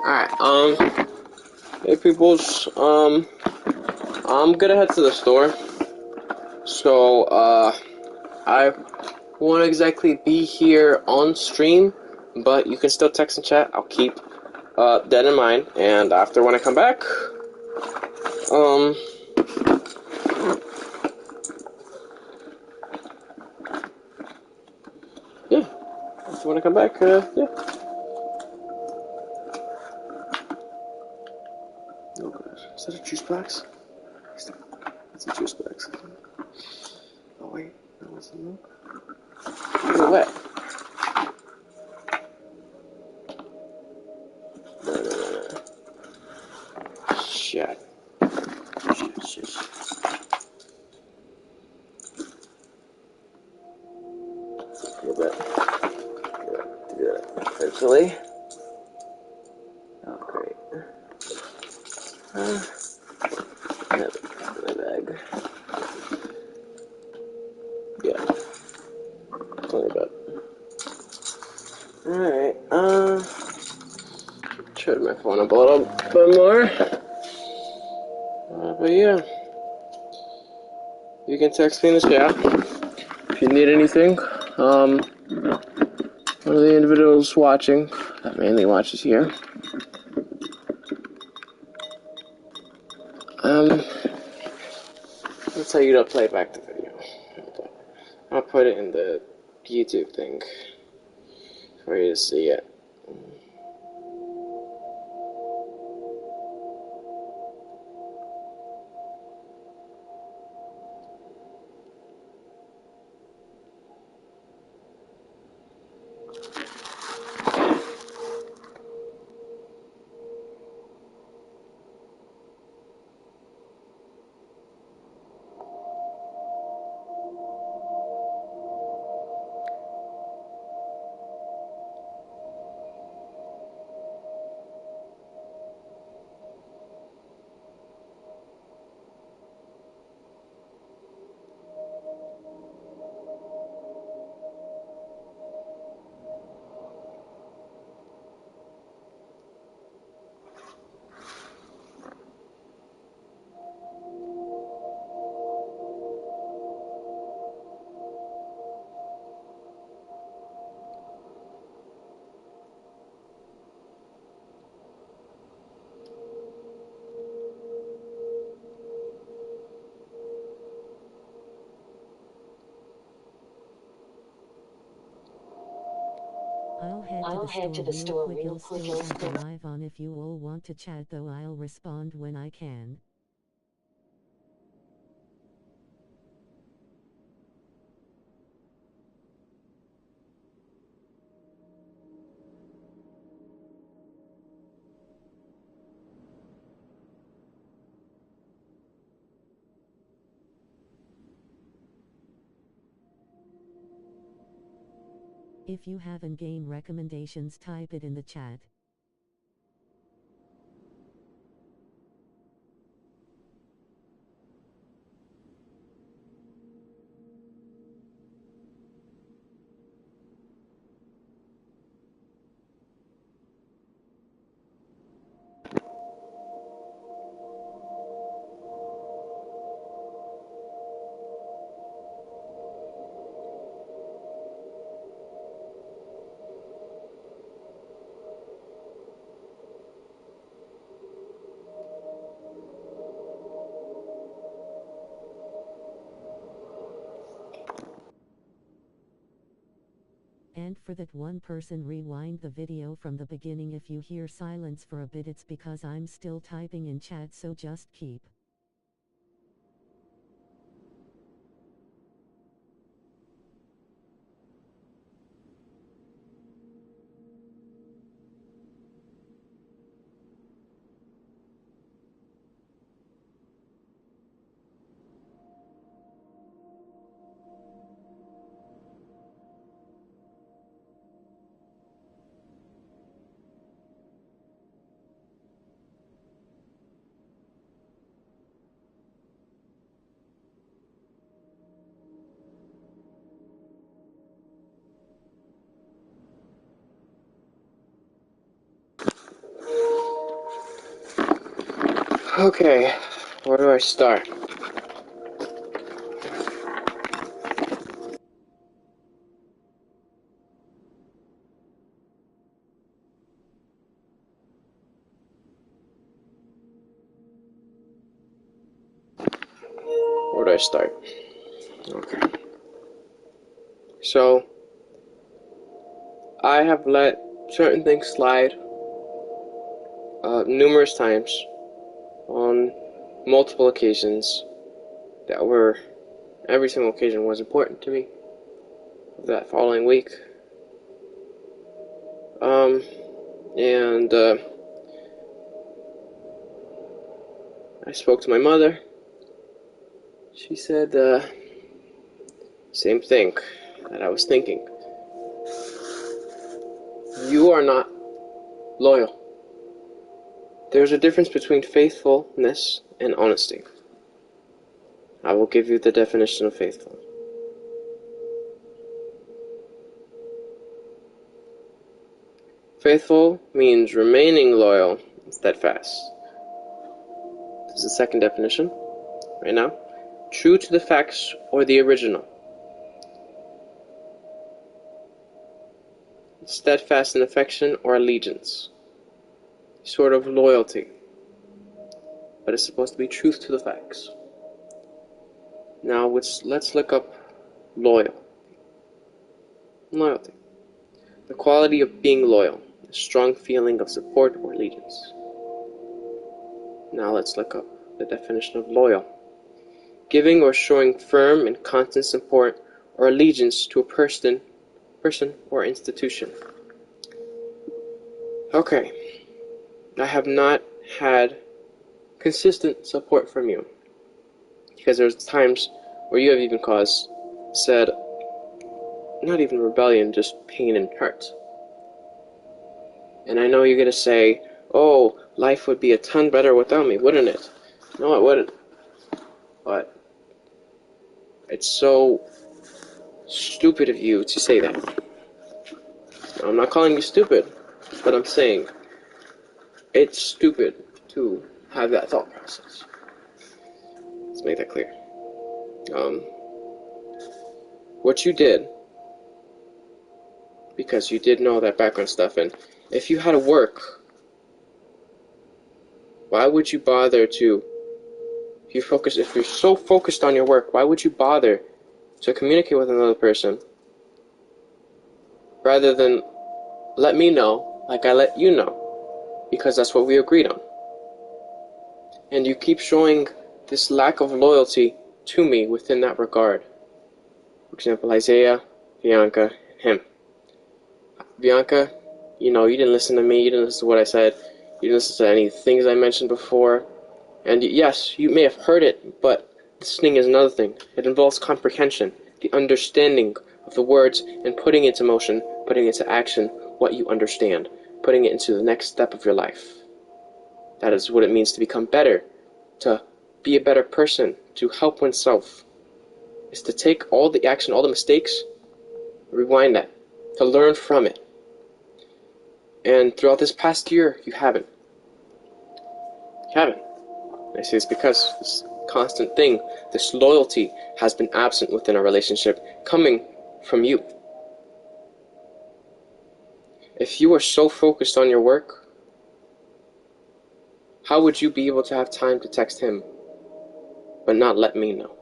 Alright, hey peoples, I'm gonna head to the store, so, I won't exactly be here on stream, but you can still text and chat. I'll keep, that in mind, and after when I come back, um, yeah, after when I come back, yeah. Oh gosh, is that a juice box? That's a juice box. Oh wait, that was the milk. You're wet. No. Shit. Shit. A little bit. Do that eventually. Oh, great. My bag. Yeah, plenty of it. Alright, turn my phone up a little bit more. But yeah, you can text me in the chat if you need anything. One of the individuals watching, that mainly watches here, I'll tell you to play back the video. I'll put it in the YouTube thing for you to see it. I'll head to the store real quick. You'll still have the live on if you all want to chat, though I'll respond when I can. If you have in-game recommendations, type it in the chat. And for that one person, rewind the video from the beginning. If you hear silence for a bit, it's because I'm still typing in chat, so just keep. Okay, where do I start? Where do I start? Okay. So, I have let certain things slide numerous times on multiple occasions that were, every single occasion was important to me that following week. And I spoke to my mother. She said same thing that I was thinking. You are not loyal. There's a difference between faithfulness and honesty. I will give you the definition of faithful. Faithful means remaining loyal and steadfast. This is the second definition right now. True to the facts or the original. Steadfast in affection or allegiance. Sort of loyalty. But it's supposed to be truth to the facts. Now let's look up loyal. Loyalty. The quality of being loyal. A strong feeling of support or allegiance. Now let's look up the definition of loyal. Giving or showing firm and constant support or allegiance to a person or institution. Okay, I have not had consistent support from you because there's times where you have even said, not even rebellion, just pain and hurt. And I know you're going to say, oh, life would be a ton better without me, wouldn't it? No, it wouldn't. But it's so stupid of you to say that. Now, I'm not calling you stupid, but I'm saying it's stupid to have that thought process. Let's make that clear. What you did, because you did know that background stuff, and if you had to work, why would you bother to, if you're so focused on your work, why would you bother to communicate with another person rather than let me know like I let you know, because that's what we agreed on. And you keep showing this lack of loyalty to me within that regard. For example, Isaiah, Bianca, and him. Bianca, you didn't listen to me, you didn't listen to what I said, you didn't listen to any things I mentioned before. And yes, you may have heard it, but listening is another thing. It involves comprehension, the understanding of the words, and putting into motion, putting into action what you understand, putting it into the next step of your life. That is what it means to become better, to be a better person, to help oneself. Is to take all the action, all the mistakes, rewind that, to learn from it. And throughout this past year, you haven't. You haven't. I say this because this constant thing, this loyalty, has been absent within our relationship, coming from you. If you are so focused on your work, how would you be able to have time to text him, but not let me know?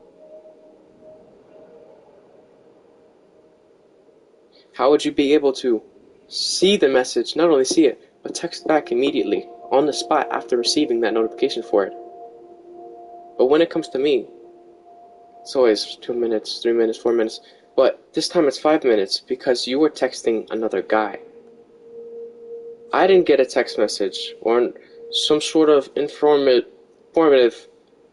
How would you be able to see the message, not only see it, but text back immediately, on the spot, after receiving that notification for it? But when it comes to me, it's always 2 minutes, 3 minutes, 4 minutes, but this time it's 5 minutes because you were texting another guy. I didn't get a text message or some sort of informative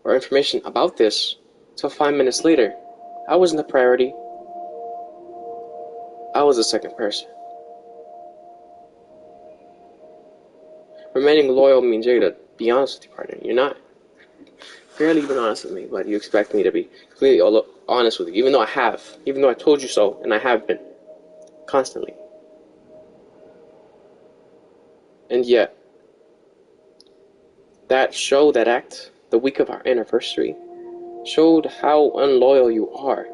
or information about this till 5 minutes later. I wasn't the priority. I was the second person. Remaining loyal means you're going to be honest with your partner. You're not. Barely even honest with me, but you expect me to be completely honest with you, even though I have. Even though I told you so, and I have been. Constantly. And yet, That show, that act, the week of our anniversary, showed how unloyal you are.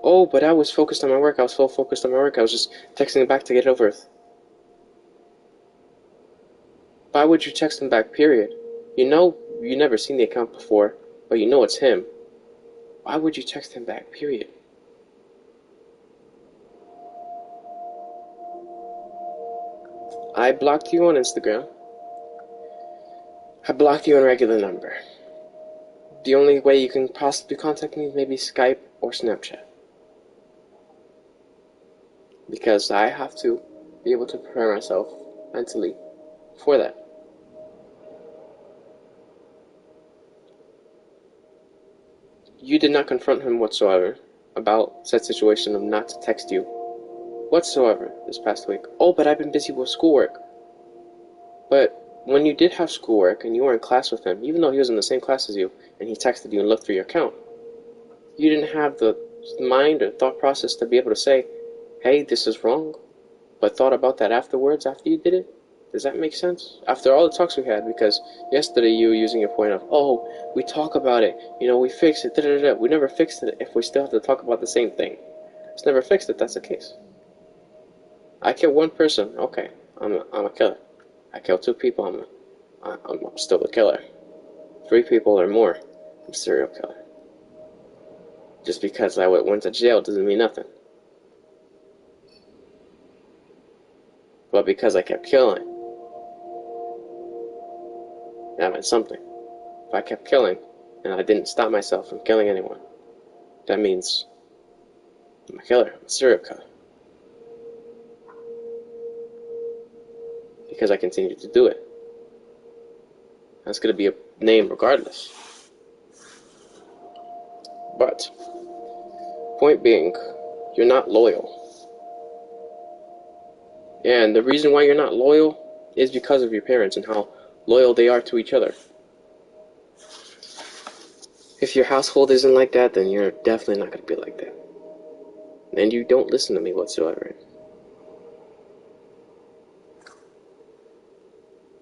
Oh, but I was focused on my work. I was so focused on my work. I was just texting him back to get it over with. Why would you text him back, period? You know you never seen the account before, but you know it's him. Why would you text him back, period? I blocked you on Instagram. I blocked you on regular number. The only way you can possibly contact me is maybe Skype or Snapchat. Because I have to be able to prepare myself mentally for that. You did not confront him whatsoever about said situation of not to text you whatsoever this past week. Oh, but I've been busy with schoolwork. But when you did have schoolwork and you were in class with him, even though he was in the same class as you, and he texted you and looked through your account, you didn't have the mind or thought process to be able to say, hey, this is wrong, but thought about that afterwards, after you did it? Does that make sense? After all the talks we had, because yesterday you were using your point of, oh, we talk about it, we fix it, da-da-da-da. We never fixed it if we still have to talk about the same thing. It's never fixed if that's the case. I kill one person, okay, I'm a killer. I kill two people, I'm still a killer. 3 people or more, I'm a serial killer. Just because I went to jail doesn't mean nothing. But because I kept killing, that meant something. If I kept killing, and I didn't stop myself from killing anyone, that means I'm a killer, I'm a serial killer. Because I continued to do it. That's going to be a name regardless. But, point being, you're not loyal. And the reason why you're not loyal is because of your parents and how loyal they are to each other. If your household isn't like that, then you're definitely not going to be like that. And you don't listen to me whatsoever.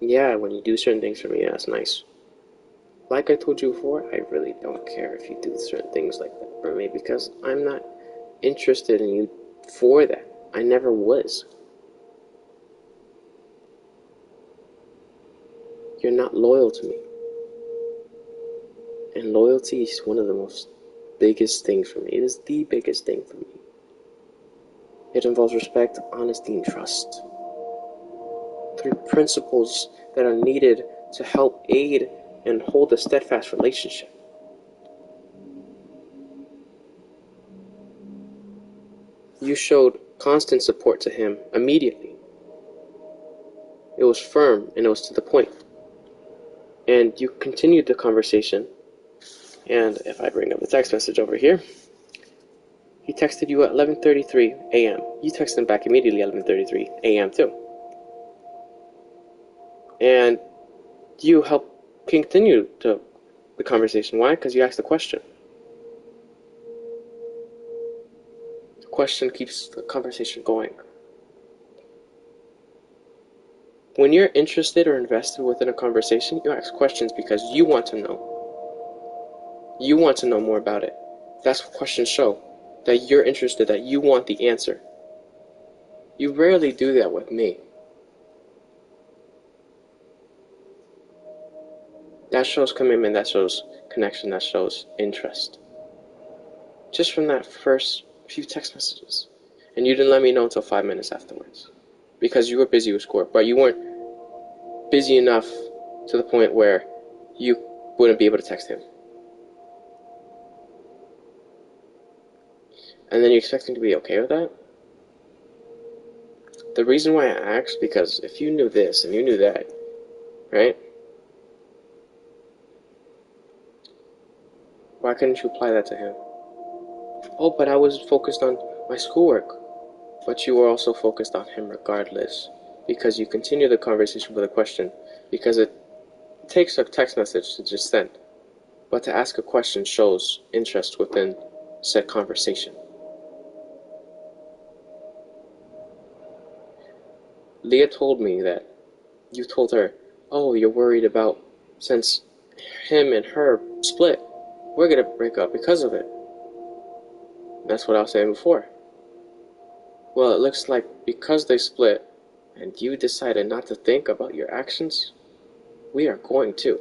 Yeah, when you do certain things for me, that's nice. Like I told you before, I really don't care if you do certain things like that for me because I'm not interested in you for that. I never was. You're not loyal to me. And loyalty is one of the most biggest things for me. It is the biggest thing for me. It involves respect, honesty, and trust. 3 principles that are needed to help aid and hold a steadfast relationship. You showed constant support to him immediately. It was firm and it was to the point. And you continued the conversation. And if I bring up the text message over here, he texted you at 11:33 a.m. You texted him back immediately at 11:33 a.m. too. And you helped continue the conversation. Why? Because you asked a question. The question keeps the conversation going. When you're interested or invested within a conversation, you ask questions because you want to know. You want to know more about it. That's what questions show. That you're interested, that you want the answer. You rarely do that with me. That shows commitment, that shows connection, that shows interest. Just from that first few text messages. And you didn't let me know until 5 minutes afterwards. Because you were busy with schoolwork, but you weren't busy enough to the point where you wouldn't be able to text him. And then you expect him to be okay with that? The reason why I asked, because if you knew this and you knew that, right? Why couldn't you apply that to him? Oh, but I was focused on my schoolwork. But you were also focused on him regardless. Because you continue the conversation with a question. Because it takes a text message to just send. But to ask a question shows interest within said conversation. Leah told me that you told her, Oh, you're worried about since him and her split, we're gonna break up because of it. That's what I was saying before. Well, it looks like because they split and you decided not to think about your actions, we are going to.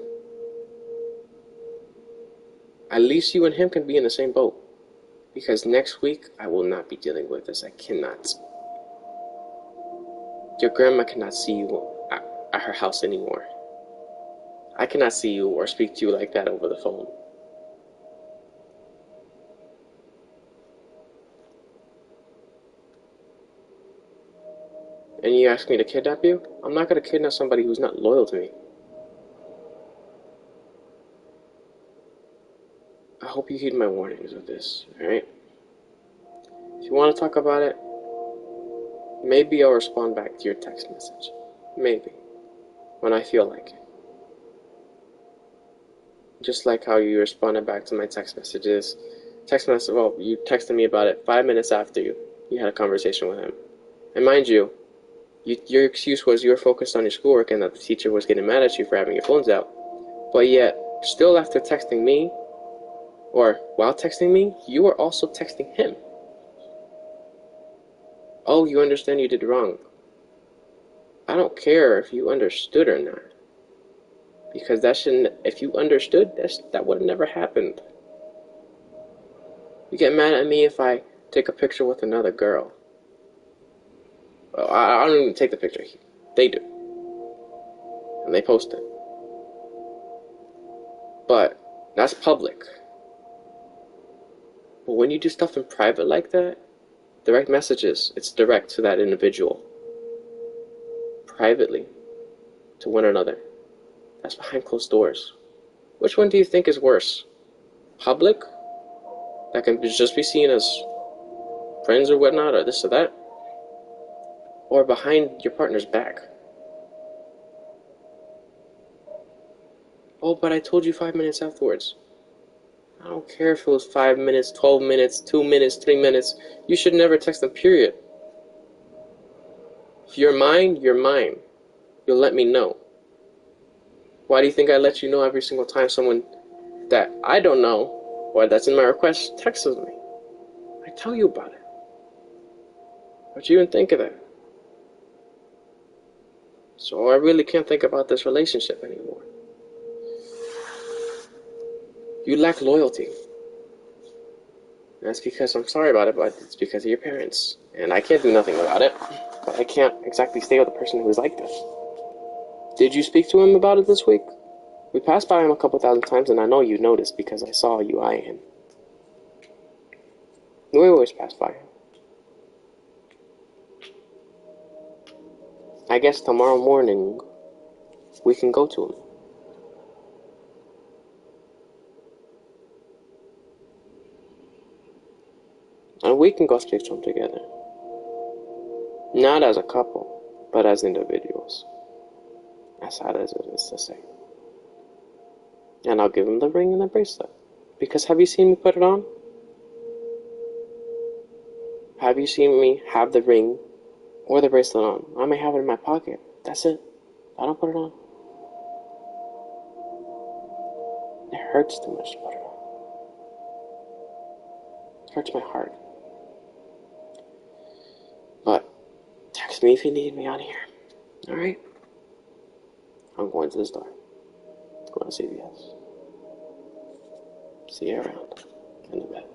At least you and him can be in the same boat. Because next week, I will not be dealing with this. I cannot. Your grandma cannot see you at her house anymore. I cannot see you or speak to you like that over the phone. And you ask me to kidnap you? I'm not going to kidnap somebody who's not loyal to me. I hope you heed my warnings with this, alright? If you want to talk about it, maybe I'll respond back to your text message. Maybe. When I feel like it. Just like how you responded back to my text messages. Well, you texted me about it 5 minutes after you had a conversation with him. And mind you, your excuse was you were focused on your schoolwork and that the teacher was getting mad at you for having your phones out. But yet, still after texting me, or while texting me, you were also texting him. Oh, you understand you did wrong. I don't care if you understood or not. Because if you understood, that would have never happened. You get mad at me if I take a picture with another girl. Well, I don't even take the picture. They do. And they post it. But that's public. But when you do stuff in private like that, direct messages, it's direct to that individual. Privately. To one another. That's behind closed doors. Which one do you think is worse? Public? That can just be seen as friends or whatnot, or this or that? Or behind your partner's back? Oh, but I told you 5 minutes afterwards. I don't care if it was 5 minutes, 12 minutes, 2 minutes, 3 minutes. You should never text them, period. If you're mine, you're mine. You'll let me know. Why do you think I let you know every single time someone that I don't know, or that's in my request, texts me? I tell you about it. But you didn't think of that. So I really can't think about this relationship anymore. You lack loyalty. That's because I'm sorry about it, but it's because of your parents. And I can't do nothing about it. But I can't exactly stay with a person who's like this. Did you speak to him about it this week? We passed by him a couple thousand times, and I know you noticed because I saw you eyeing him. We always pass by him. I guess tomorrow morning we can go to him. And we can go speak to him together. Not as a couple, but as individuals. As sad as it is to say. And I'll give him the ring and the bracelet. Because have you seen me put it on? Have you seen me have the ring or the bracelet on? I may have it in my pocket. That's it. I don't put it on. It hurts too much to put it on. It hurts my heart. But text me if you need me on here. Alright? I'm going to the store. Going to CVS. See you around in the bed.